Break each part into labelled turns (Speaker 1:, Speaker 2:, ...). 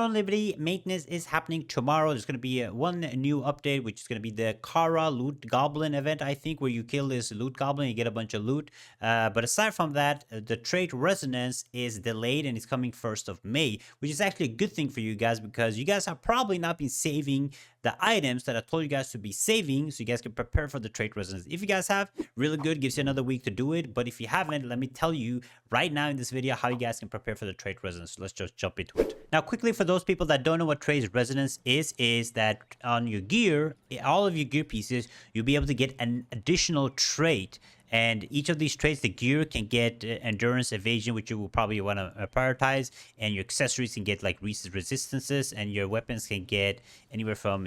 Speaker 1: Vulnerability maintenance is happening tomorrow. There's going to be one new update, which is going to be the Kara Loot Goblin event, I think, where you kill this loot goblin, you get a bunch of loot. But aside from that, the trait resonance is delayed and it's coming 1st of May, which is actually a good thing for you guys because you guys have probably not been saving the items that I told you guys to be saving so you guys can prepare for the trait resonance. If you guys have, really good, gives you another week to do it. But if you haven't, let me tell you right now in this video how you guys can prepare for the trait resonance. So let's just jump into it. Now, quickly, for those people that don't know what trait resonance is that on your gear, all of your gear pieces, you'll be able to get an additional trait. And each of these traits, the gear can get endurance, evasion, which you will probably want to prioritize, and your accessories can get like resistances, and your weapons can get anywhere from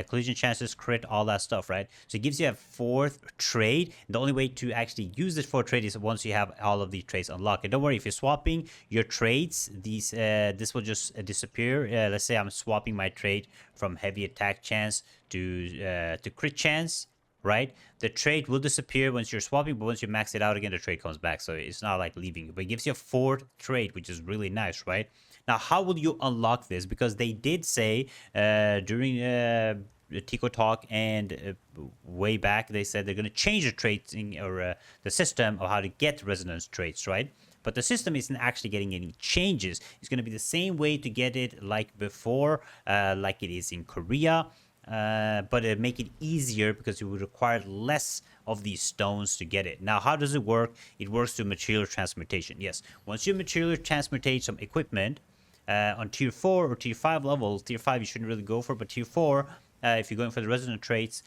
Speaker 1: collision chances, crit, all that stuff, right? So it gives you a 4th trait. The only way to actually use this 4th trait is once you have all of these traits unlocked. And don't worry, if you're swapping your traits, this will just disappear. Let's say I'm swapping my trait from heavy attack chance to crit chance. Right, the trait will disappear once you're swapping, but once you max it out again, the trait comes back. So it's not like leaving you, but it gives you a 4th trait, which is really nice, right? Now, how will you unlock this? Because they did say during the Tico talk and way back, they said they're going to change the traits or the system of how to get resonance traits, right? But the system isn't actually getting any changes. It's going to be the same way to get it like before, like it is in Korea. But it make it easier because you would require less of these stones to get it. Now, how does it work? It works through material transmutation. Yes, once you material transmutate some equipment on tier 4 or tier 5 level, tier 5 you shouldn't really go for, but tier 4, if you're going for the resonant traits,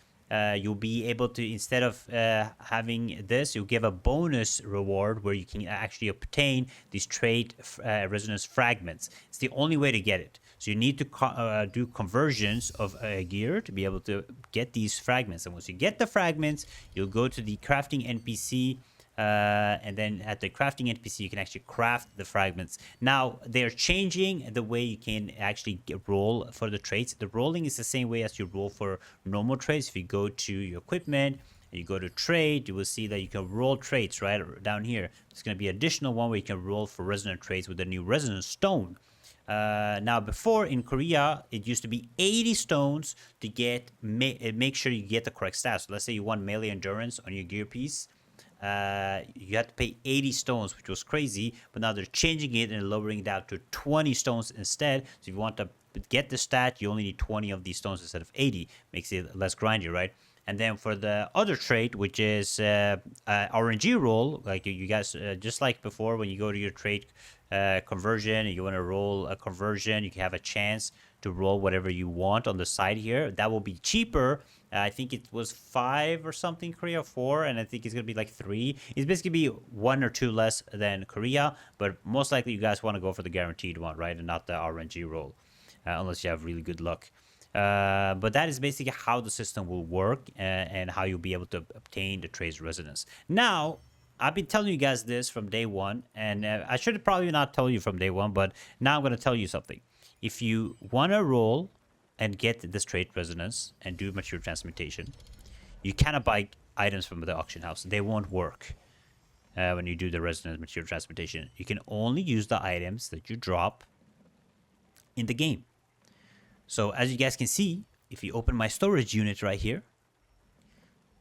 Speaker 1: you'll be able to, instead of having this, you'll give a bonus reward where you can actually obtain these trait resonance fragments. It's the only way to get it. So you need to do conversions of gear to be able to get these fragments. And once you get the fragments, you'll go to the crafting NPC. And then at the crafting NPC, you can actually craft the fragments. Now, they're changing the way you can actually roll for the traits. The rolling is the same way as you roll for normal traits. If you go to your equipment, and you go to trade, you will see that you can roll traits right down here. There's going to be additional one where you can roll for resonant traits with the new resonant stone. Now, before in Korea, it used to be 80 stones to get make sure you get the correct stats. So let's say you want melee endurance on your gear piece. You had to pay 80 stones, which was crazy, but now they're changing it and lowering it down to 20 stones instead. So if you want to get the stat, you only need 20 of these stones instead of 80. Makes it less grindy, right? And then for the other trait, which is RNG roll, like you guys, just like before, when you go to your trait conversion and you want to roll a conversion, you can have a chance to roll whatever you want on the side here. That will be cheaper. I think it was 5 or something, Korea 4, and I think it's gonna be like 3. It's basically be 1 or 2 less than Korea, but most likely you guys want to go for the guaranteed one, right, and not the RNG roll, unless you have really good luck. But that is basically how the system will work and how you'll be able to obtain the trait resonance. Now, I've been telling you guys this from day one, and I should have probably not told you from day one, but now I'm going to tell you something. If you want to roll and get this trait resonance and do material transmutation, you cannot buy items from the auction house. They won't work when you do the resonance material transmutation. You can only use the items that you drop in the game. So as you guys can see, if you open my storage unit right here,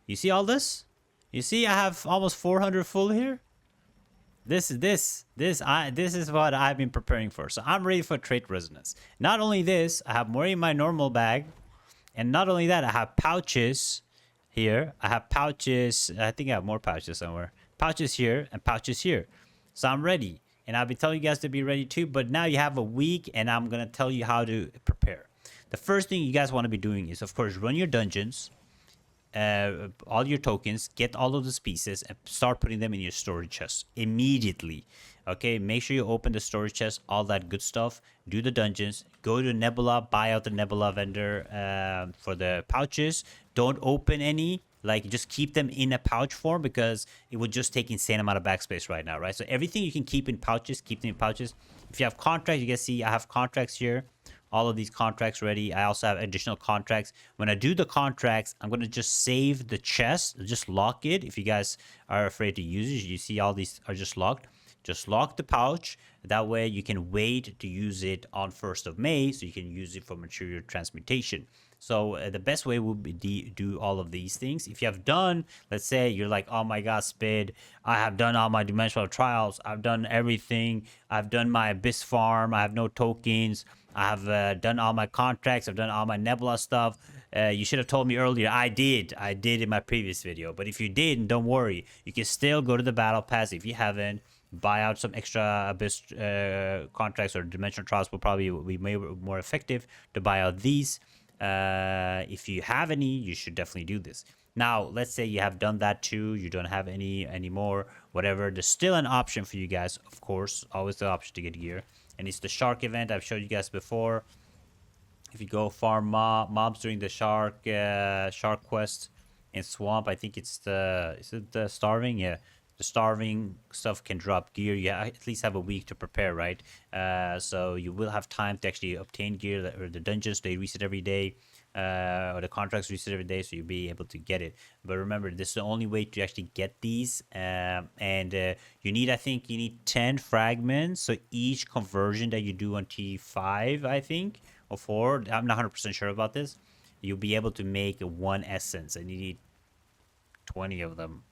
Speaker 1: you see all this? You see I have almost 400 full here. This is what I've been preparing for. So I'm ready for trait resonance. Not only this, I have more in my normal bag, and not only that, I have pouches here. I have pouches. I think I have more pouches somewhere. Pouches here and pouches here. So I'm ready, and I've been telling you guys to be ready too. But now you have a week, and I'm gonna tell you how to prepare. The first thing you guys want to be doing is, of course, run your dungeons, all your tokens, get all of those pieces, and start putting them in your storage chest immediately. Okay, make sure you open the storage chest, all that good stuff. Do the dungeons. Go to Nebula, buy out the Nebula vendor for the pouches. Don't open any. Like, just keep them in a pouch form because it would just take insane amount of backspace right now, right? So everything you can keep in pouches, keep them in pouches. If you have contracts, you can see I have contracts here. All of these contracts ready. I also have additional contracts. When I do the contracts, I'm going to just save the chest, just lock it. If you guys are afraid to use it, you see all these are just locked. just lock the pouch. That way you can wait to use it on 1st of May, so you can use it for material transmutation. So the best way would be do all of these things. If you have done, let's say you're like, oh my god, Spid, I have done all my dimensional trials, I've done everything, I've done my abyss farm, I have no tokens, I have done all my contracts, I've done all my Nebula stuff. You should have told me earlier. I did in my previous video. But if you didn't, don't worry. You can still go to the battle pass if you haven't. Buy out some extra abyss contracts, or dimensional trials will probably be more effective to buy out these. If you have any, you should definitely do this. Now, let's say you have done that too. You don't have any anymore. Whatever. There's still an option for you guys, of course. Always the option to get gear. And it's the shark event I've showed you guys before. If you go farm mobs during the shark quest in swamp, I think it's the starving? Yeah, the starving stuff can drop gear. You at least have a week to prepare, right? So you will have time to actually obtain gear. Or the dungeons, they reset every day, or the contracts reset every day, so you'll be able to get it. But remember, this is the only way to actually get these. And you need, I think, you need 10 fragments. So each conversion that you do on T5, I think, or 4, I'm not 100% sure about this, you'll be able to make 1 essence, and you need 20 of them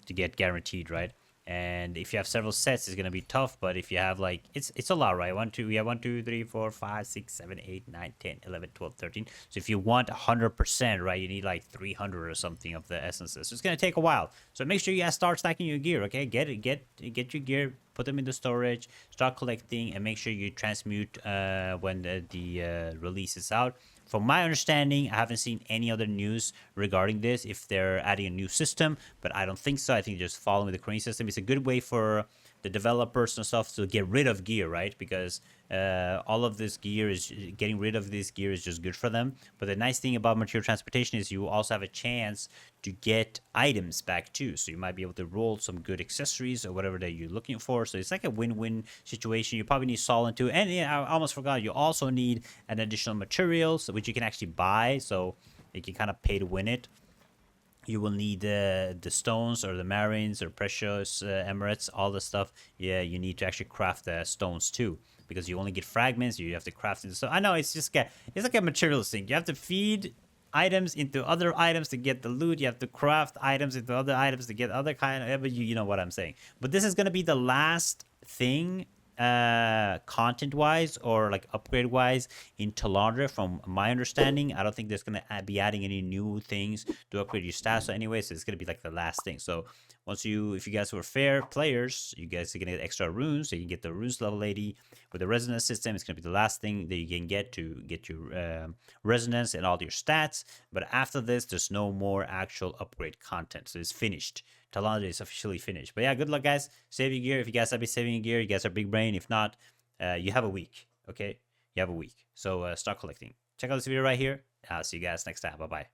Speaker 1: to get guaranteed, right? And if you have several sets, it's gonna be tough. But if you have like, it's a lot, right? We have 1 2 3 4 5 6 7 8 9 10 11 12 13. So if you want 100%, right, you need like 300 or something of the essences. So it's gonna take a while. So make sure you guys start stacking your gear, okay? Get your gear, put them in the storage, start collecting, and make sure you transmute when the release is out. From my understanding, I haven't seen any other news regarding this, if they're adding a new system, but I don't think so. I think just following the crane system is a good way for the developers and stuff to get rid of gear, right? Because all of this gear is, getting rid of this gear is just good for them. But the nice thing about material transportation is you also have a chance to get items back too. So you might be able to roll some good accessories or whatever that you're looking for. So it's like a win-win situation. You probably need Solent too. And yeah, I almost forgot, you also need an additional materials, which you can actually buy. So you can kind of pay to win it. You will need the stones, or the marines, or precious emirates, all the stuff. Yeah, you need to actually craft the stones too, because you only get fragments. You have to craft it. So I know it's just it's like a materials thing. You have to feed items into other items to get the loot. You have to craft items into other items to get other kind of. You know what I'm saying. But this is gonna be the last thing, content wise or like upgrade wise, in Talandra, from my understanding. I don't think there's gonna be adding any new things to upgrade your stats. So anyway, so it's gonna be like the last thing. So if you guys were fair players, you guys are gonna get extra runes. So you can get the runes level 80 with the resonance system. It's gonna be the last thing that you can get to get your resonance and all your stats. But after this, there's no more actual upgrade content. So it's finished. Talandra is officially finished. But yeah, good luck, guys. Save your gear. If you guys have been saving your gear, you guys are big brain. If not, you have a week. Okay, you have a week. So start collecting. Check out this video right here. I'll see you guys next time. Bye bye.